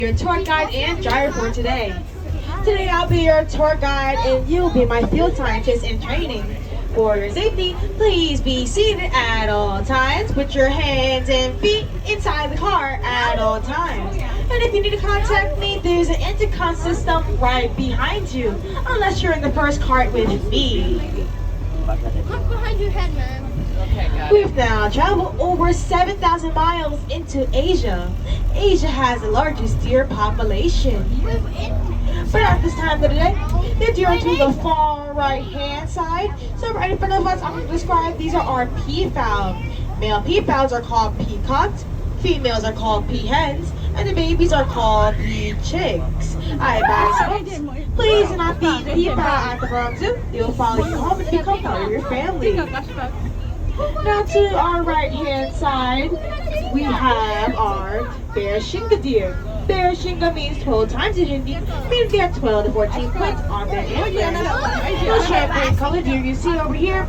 Your tour guide and driver for today. Today I'll be your tour guide and you'll be my field scientist in training. For your safety, please be seated at all times. Put your hands and feet inside the car at all times. And if you need to contact me, there's an intercom system right behind you, unless you're in the first cart with me. Look behind your head, man. Okay, got it. We've now traveled over 7,000 miles into Asia. Asia has the largest deer population. But at this time of the day, the deer are to the far right hand side. So right in front of us, I'm going to describe these are our peafowl. Male peafowls are called peacocks, females are called peahens, and the babies are called pea chicks. Alright, guys, please do not feed peafowl at the Bronx Zoo. They'll follow you home and become part of your family. Now to our right hand side, we have our Bearshinga deer. Bearshinga means 12 times in Hindi, means they have 12 to 14 points on their antlers. Those champagne colored deer you see over here,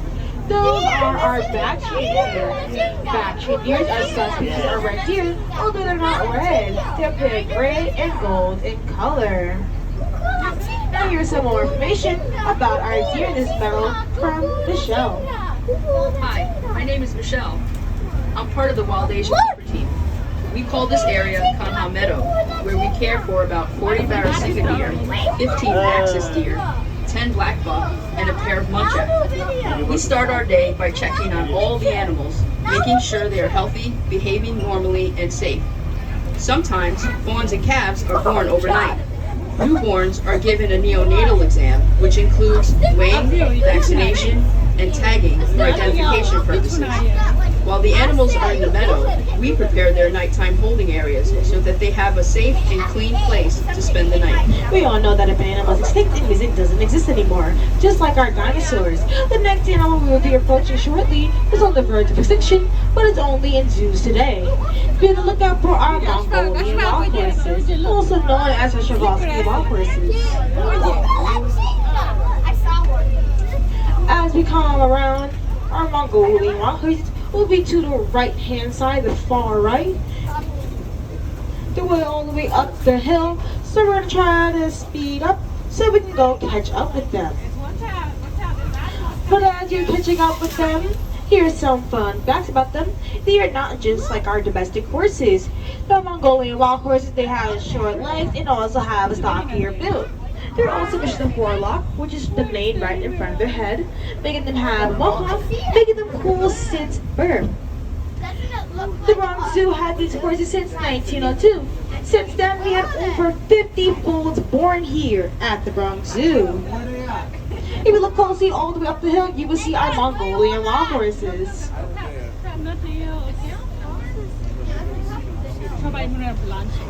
those are our Bactrian deer. Bactrian deer are subspecies of red deer, although they're not red. They're pale gray and gold in color. Now here's some more information about our deer in this meadow from Michelle. Hi, my name is Michelle. I'm part of the Wild Asian Keeper team. We call this area Kanha Meadow, where we care for about 40 Barasingha deer, 15 axis deer, 10 black buck, and a pair of muntjac. We start our day by checking on all the animals, making sure they are healthy, behaving normally, and safe. Sometimes, fawns and calves are born overnight. Newborns are given a neonatal exam, which includes weighing, vaccination, and tagging for identification purposes. While the animals are in the meadow, we prepare their nighttime holding areas so that they have a safe and clean place to spend the night. We all know that if an animal is extinct, it means it doesn't exist anymore, just like our dinosaurs. The next animal we will be approaching shortly is on the verge of extinction, but it's only in zoos today. Be on the lookout for our Mongolian wild horses, also known as our Przewalski wild horses. As we come around, our Mongolian wild horses will be to the right hand side, the far right. The way all the way up the hill, so we're gonna try to speed up so we can go catch up with them. But as you're catching up with them, here's some fun facts about them. They are not just like our domestic horses. The Mongolian wild horses, they have short legs and also have a stockier build. They're also missing the forelock, which is the main right in front of their head, making them have one hump, making them cool since birth. The Bronx Zoo had these horses since 1902. Since then, we had over 50 foals born here at the Bronx Zoo. If you look closely all the way up the hill, you will see our Mongolian wild horses.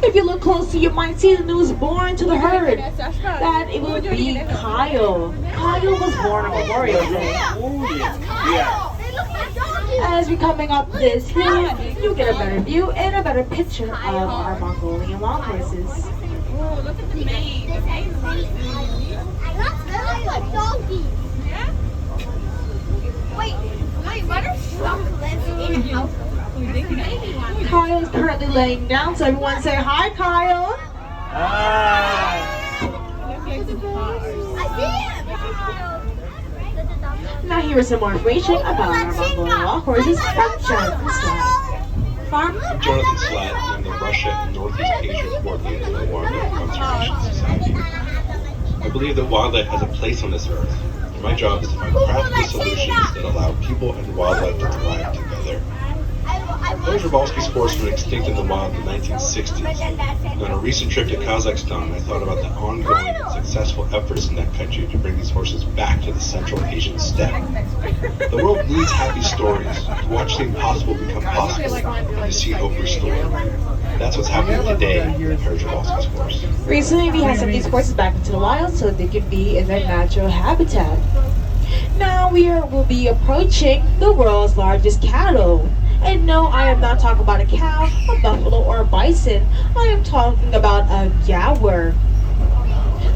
If you look closely, you might see the newborn to the herd. That it would be Kyle. Kyle was born on Memorial Day. As we're coming up this hill, you get a better view and a better picture of our Mongolian wild horses. Oh, look at the mane. Wait, what are chocolates in a house? Kyle is currently laying down, so everyone say hi, Kyle. Now here is some more information about our Mongolian wild horses from Jonathan Slatt. I'm Jonathan Slatt, and I'm the Russia and Northeast Asia coordinator of the Wildlife Conservation Society. I believe that wildlife has a place on this earth, and my job is to find practical solutions that allow people and wildlife to thrive together. Those Przewalski spores were extinct in the wild in the 1960s. And on a recent trip to Kazakhstan, I thought about the ongoing and successful efforts in that country to bring these horses back to the Central Asian steppe. The world needs happy stories, to watch the impossible become possible, and to see hope restored. That's what's happening today with Przewalski spores. Recently, we have sent these horses back into the wild so they could be in their natural habitat. Now will be approaching the world's largest cattle. And no, I am not talking about a cow, a buffalo, or a bison. I am talking about a gaur.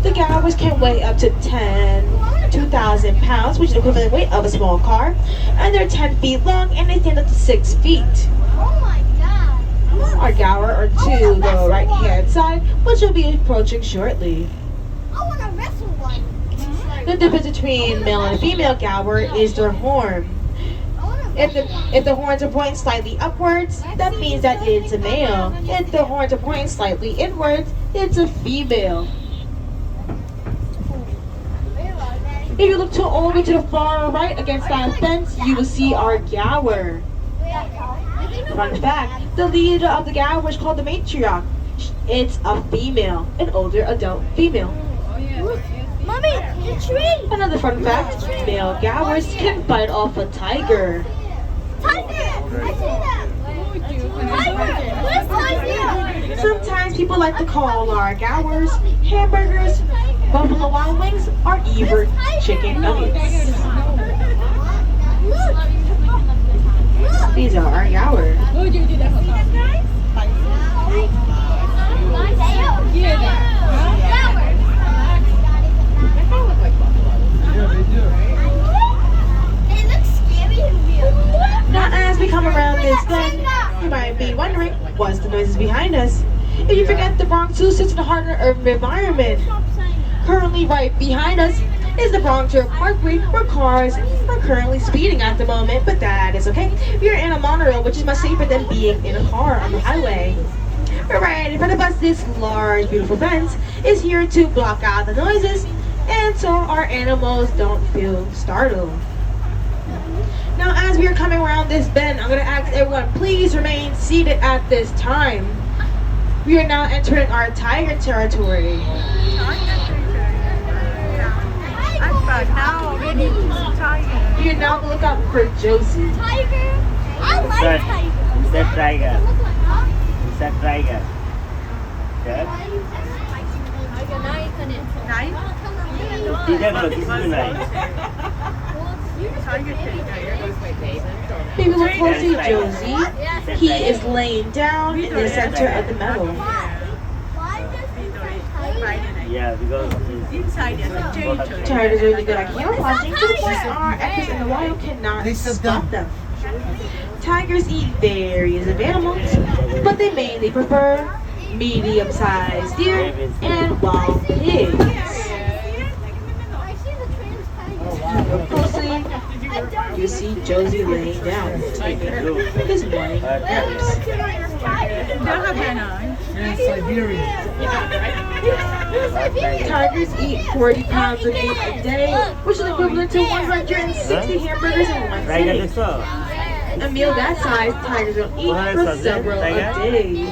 The gaurs can weigh up to 2,000 pounds, which is the equivalent weight of a small car. And they're 10 feet long and they stand up to 6 feet. Oh my god. Our gawer are to the right hand side, which will be approaching shortly. I want to wrestle one. The difference between male and female gawer is their horn. If the horns are pointing slightly upwards, that means that it's a male. If the horns are pointing slightly inwards, it's a female. If you look over to the far right against that fence, you will see our gawer. Fun fact, the leader of the gawer is called the matriarch. It's a female, an older adult female. Mommy, the tree. Another fun fact, male gawers can fight off a tiger. Tiger. I see that. Tiger. Where's Tiger? Sometimes people like to call our gawers hamburgers, Buffalo Wild Wings, or even chicken nuggets. Look. These are our gawers. It looks scary in here. Now as we come around this bend, you might be wondering, what's the noises behind us? If you forget, the Bronx Zoo sits in the heart of urban environment. Currently right behind us is the Bronx River Parkway, where cars are currently speeding at the moment, but that is okay. We are in a monorail, which is much safer than being in a car on the highway. Right in front of us, this large, beautiful fence is here to block out the noises, and so our animals don't feel startled. Now, as we are coming around this bend, I'm going to ask everyone, please remain seated at this time. We are now entering our tiger territory. We are now going to look out for Josie. Tiger. I like tiger. Is that tiger? Is that tiger? Yes? Tidak kalau di sini naik. Maybe look closely at Josie. He is laying down in the center of the meadow. Why does he say tiger? Yeah, because Tigers are really good at camouflaging to the point our echoes in the wild cannot stop them. Tigers eat various of animals, but they mainly prefer medium-sized deer and wild pigs. I see the trans tiger. Look closely, you see Josie laying down, taking his morning naps. Tigers eat 40 pounds of meat a day, which is equivalent to 160 hamburgers in one tiger sitting. besar. A meal that size, tigers will eat for several days.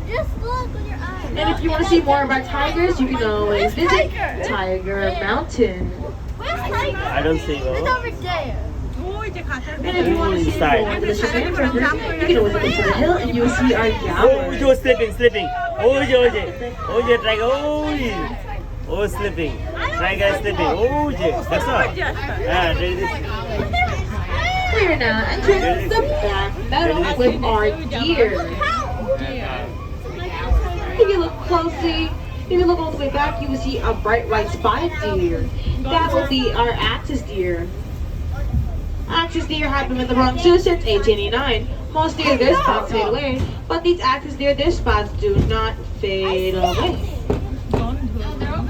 Just look with your eyes. And if you want to see more about tigers, you can always visit Tiger Mountain. Where's tiger? I don't see It's one. over there. And if you want to see more delicious hamburgers, you can always look to the hill and you will see our Oh, gawer. you're sleeping. Oh, tiger. Oh, sleeping. Tiger is sleeping. Oh, that's all. Ah, there it is. We are now entering the back meadow with our deer. If you look closely, if you look all the way back, you will see a bright white spotted deer. That will be our axis deer. Axis deer have been in the Bronx Zoo since 1889. Most deer, their spots fade away, but these axis deer, their spots do not fade away.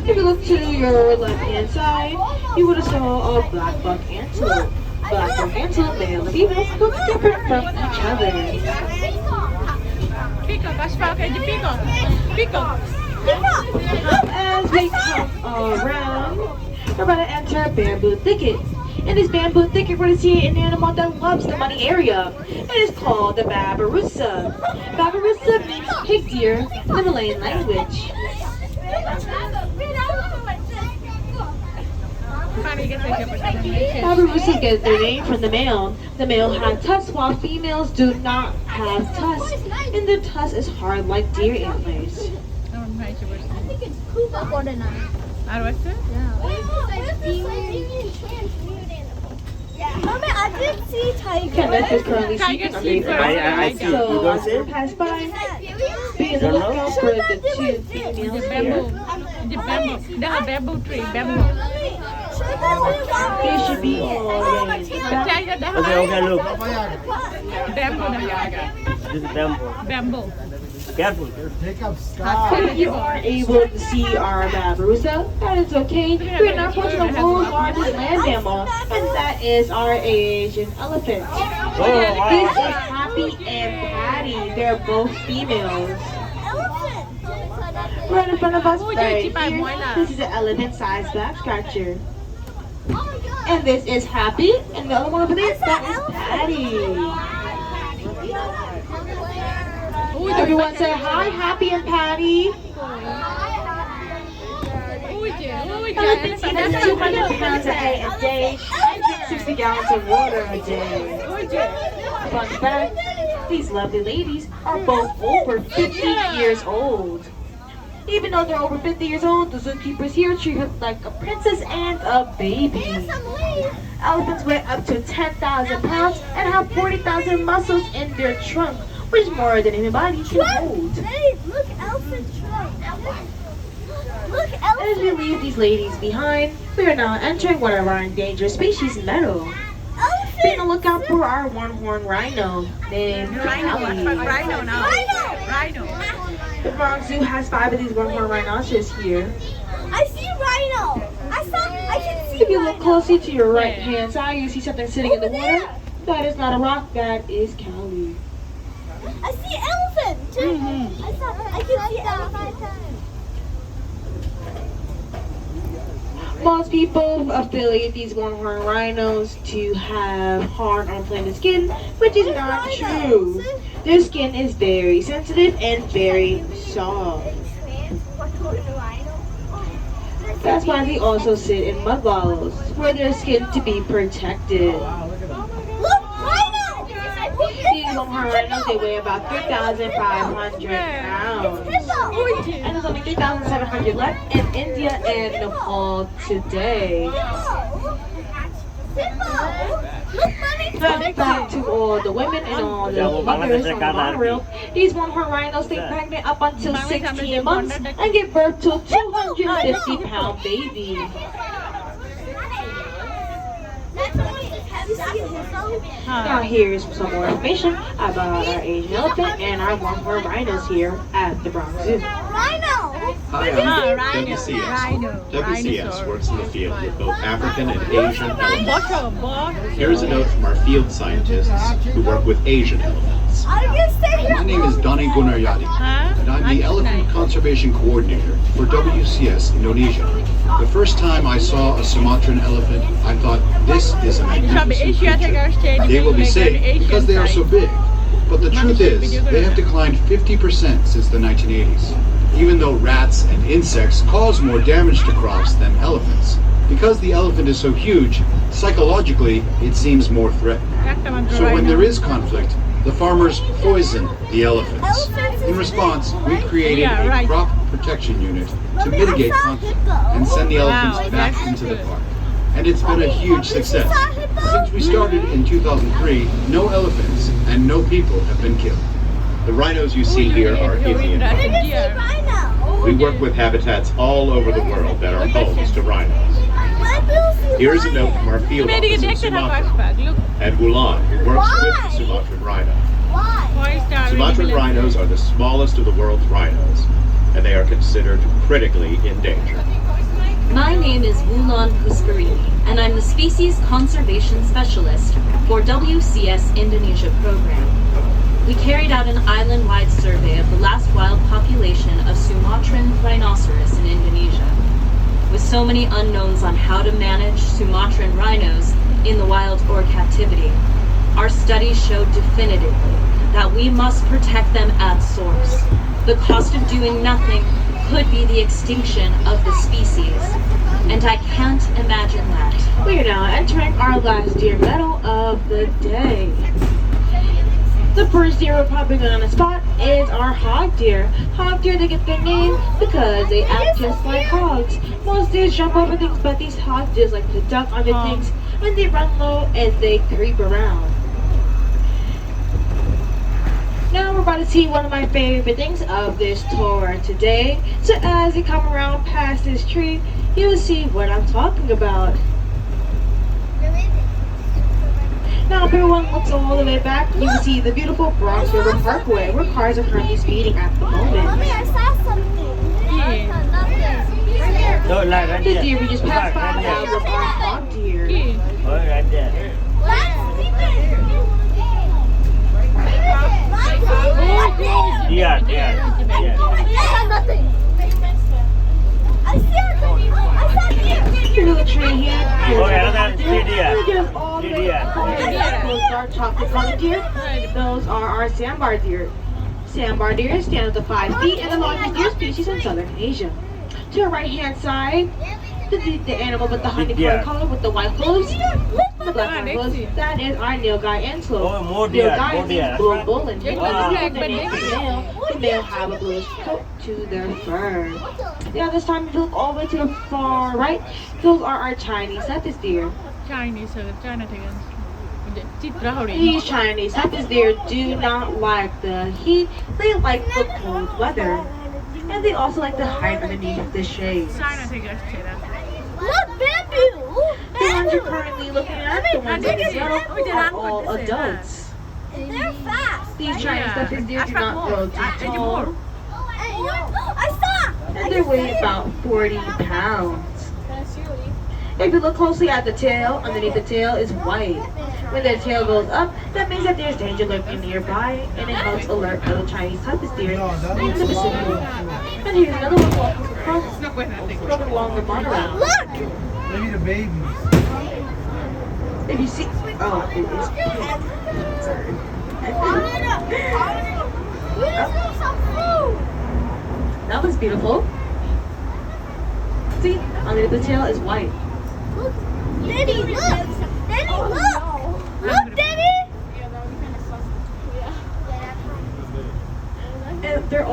If you look to your left-hand side, you would have saw a black buck antelope. Black buck antelope, male and females, look different from each other. As we come around, we're about to enter a bamboo thicket. In this bamboo thicket, we're going to see an animal that loves the muddy area. It is called the babirusa. Babirusa means pig deer in the Malayan language. Babirusa get their name from the male. The male have tusks while females do not have tusks. And their tusk is hard like deer antlers. I think it's Cuba for the night. Mommy, I did see tiger. Kenneth is currently sleeping underneath the I see. You so don't as see? we pass by, be on the Don't know? lookout for the two females here. They should be already back. Okay, look. This is bamboo. Bamboo. Careful. If you aren't able to see our Babarusa, that is okay. We're now approaching the world's largest land mammal, and that is our Asian elephant. Oh, This wow. is Happy and Patty. They're both females. Right in front of us, right here, this is an elephant-sized back scratcher. And this is Happy, and the other one over there, that is Patty. Everyone say hi, Happy and Patty. Elephants eat up to 200 pounds of hay a day and drink 60 gallons of water a day. Fun fact, these lovely ladies are both over 50 years old. Even though they're over 50 years old, the zookeepers here treat her like a princess and a baby. Elephants weigh up to 10,000 pounds and have 40,000 muscles in their trunk, which is more than anybody can hold. Hey, look, elephant trunk. Look, As we elephant. leave these ladies behind, we are now entering one of our endangered species, Meadow. Be on the lookout for our one-horned rhino named Callie. Rhino now. Rhino. The Bronx Zoo has 5 of these one-horned rhinoceros here. I see rhino. I can see If you look rhino. closely to your right-hand side, you see something sitting in the water. That is not a rock, that is Callie. I see elephant too. I can see elephant. Most people affiliate these one-horned rhinos to have hard, unplanted skin, which is not true. Their skin is very sensitive and very soft. That's why they also sit in mud wallows, for their skin to be protected. Look, rhino. These one-horned rhinos, they weigh about 3,500 pounds. And there's only 3,700 left in India and Nepal today. Fun fact to all the women and all the mothers on the monorail, these one-horned rhinos stay pregnant up until 16 months and give birth to a 250-pound baby. Now here's some more information about our Asian elephant and our one-horned rhinos here at the Bronx Zoo. Rhino. Hi, I'm WCS. WCS works in the field with both African and Asian elephants. Here is a note from our field scientists who work with Asian elephants. Are you stay here? My name is Donny Gunaryadi, and I'm the Elephant Conservation Coordinator for WCS Indonesia. The first time I saw a Sumatran elephant, I thought, this is a magnificent creature. They will be safe because they are so big. But the truth is, they have declined 50% since the 1980s, even though rats and insects cause more damage to crops than elephants. Because the elephant is so huge, psychologically, it seems more threatening. So when there is conflict, the farmers poison the elephants. In response, we created a crop protection unit to mitigate conflict and send the elephants back into the park. And it's been a huge success. Since we started in 2003, no elephants and no people have been killed. The rhinos you see here are Indian rhinos. Rhino. We work with habitats all over the world that are homes to rhinos. Here's a note from our field office in Sumatra, Ed Wulan, who works with the Sumatran rhino. Why? Sumatran rhinos are the smallest of the world's rhinos, and they are considered critically endangered. My name is Wulan Pusparini, and I'm the Species Conservation Specialist for WCS Indonesia program. We carried out an island-wide survey of the last wild population of Sumatran rhinoceros in Indonesia. With so many unknowns on how to manage Sumatran rhinos in the wild or captivity, our studies showed definitively that we must protect them at source. The cost of doing nothing could be the extinction of the species, and I can't imagine that. We are now entering our last deer medal of the day. The first deer we're probably going to spot is our hog deer. Hog deer, they get their name because they act just like hogs. Most deers jump over things, but these hog deers like to duck under things, and they run low and they creep around. Now we're about to see one of my favorite things of this tour today. So as you come around past this tree, you'll see what I'm talking about. Now, if everyone looks all the way back, you can see the beautiful Bronx River Parkway, where cars are currently speeding at the moment. Mommy, I saw something. No, like right The there. deer we just passed by Right now there. was our hog deer. Oh, right there. Yeah. Nothing. I see a deer. Here's a little tree here. Here's Oh, another another hog deer. deer. And there's all the way Deer. up there. Those are chocolate colored deer. Those are our sandbar deer. Sandbar deer stand up to 5 feet and the largest deer species in southern Asia. To your right hand side, the animal with the honey deer. color with the white hooves, the black hooves, that is our Nilgai antelope. Oh, more deer, Nilgai more deer. means blue bull and Wow. the male have a bluish coat to their fur. Now this time if you look all the way to the far right, those are our Chinese Cephas deer. Chinese China tegen Chitra Hori. These Chinese Cephas deer do not like the heat, they like the cold weather. And they also like to hide underneath the shades. China tegen Chitra. Look, bamboo. The ones you're currently looking at, the ones in the middle, are all adults. They're fast. These Chinese Cephas deer do not grow too tall, I saw. and they weigh about 40 pounds. If you look closely at the tail, underneath the tail is white. When their tail goes up, that means that there's danger lurking nearby, and it helps alert other Chinese Cephas deer in the Pacific. And here's another one walking along the monorail. Look. Maybe the babies. If you see, oh, it is pink. Sorry. That was beautiful. See, underneath the tail is white. Daddy, look. Daddy, look. Look, Daddy. And they're all